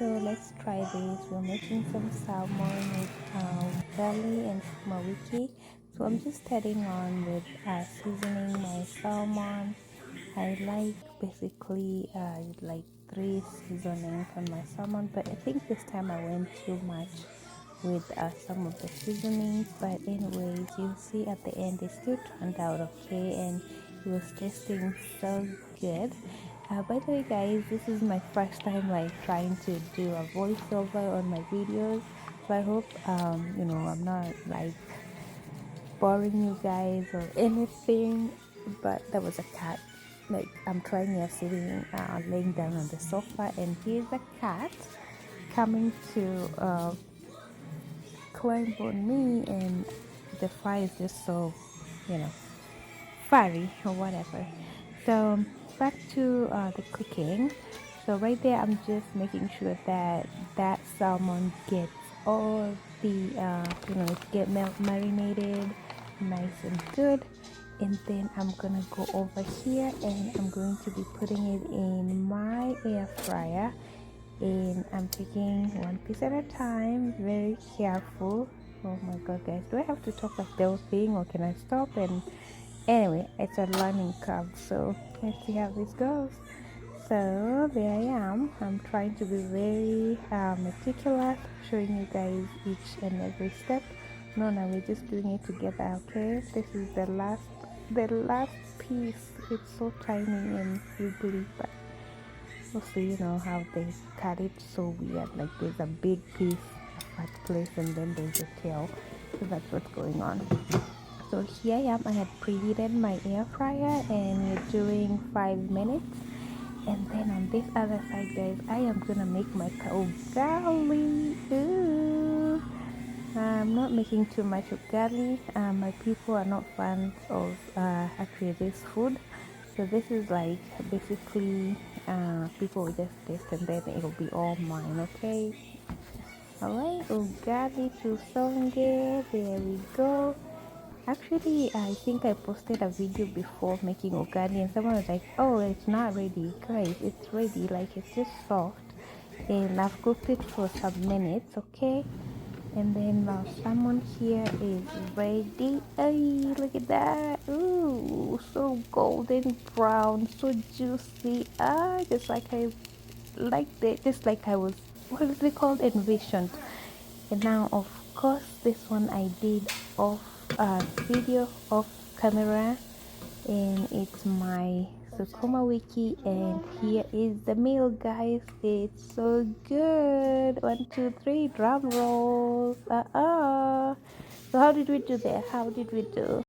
so let's try this. We're making some salmon with ugali and sukuma wiki. So I'm just starting on with seasoning my salmon. I like basically like 3 seasonings on my salmon, but I think this time I went too much with some of the seasonings. But anyways, you'll see at the end it still turned out okay, and it was tasting so good. By the way, guys, this is my first time like trying to do a voiceover on my videos, so I hope I'm not like boring you guys or anything. But there was a cat. Like I'm trying here sitting, laying down on the sofa, and here's a cat coming to climb on me, and the fire is just so, you know, fiery or whatever. So back to the cooking. So right there, I'm just making sure that that salmon gets all the get marinated nice and good. And then I'm gonna go over here and I'm going to be putting it in my air fryer, and I'm taking one piece at a time, very careful. Oh my god, guys, do I have to talk like the whole thing or can I stop? And anyway, it's a learning curve, so let's see how this goes. So there I am. I'm trying to be very meticulous, showing you guys each and every step. No, we're just doing it together. Okay, this is the last piece. It's so tiny and wiggly, but we'll see. You know how they cut it so weird, like there's a big piece at place and then there's a tail. So that's what's going on. So here I am. I had preheated my air fryer and we're doing 5 minutes. And then on this other side, guys, I am gonna make my ugali. Ooh. I'm not making too much ugali. My people are not fans of actually this food. So this is like basically people will just taste and then it'll be all mine, okay? Alright, ugali to songe. There we go. Actually, I think I posted a video before making ugali and someone was like, oh, it's not ready. Guys, it's ready. Like, it's just soft. And I've cooked it for some minutes, okay? And then our salmon here is ready. Hey, look at that. Ooh, so golden brown, so juicy. Just like I liked it. Just like I was, what is it called? Envisioned. And now, of course, this one I did off video, off camera, and it's my Sukuma Wiki, and here is the meal, guys. It's so good. 1, 2, 3, drum rolls. So how did we do there? How did we do?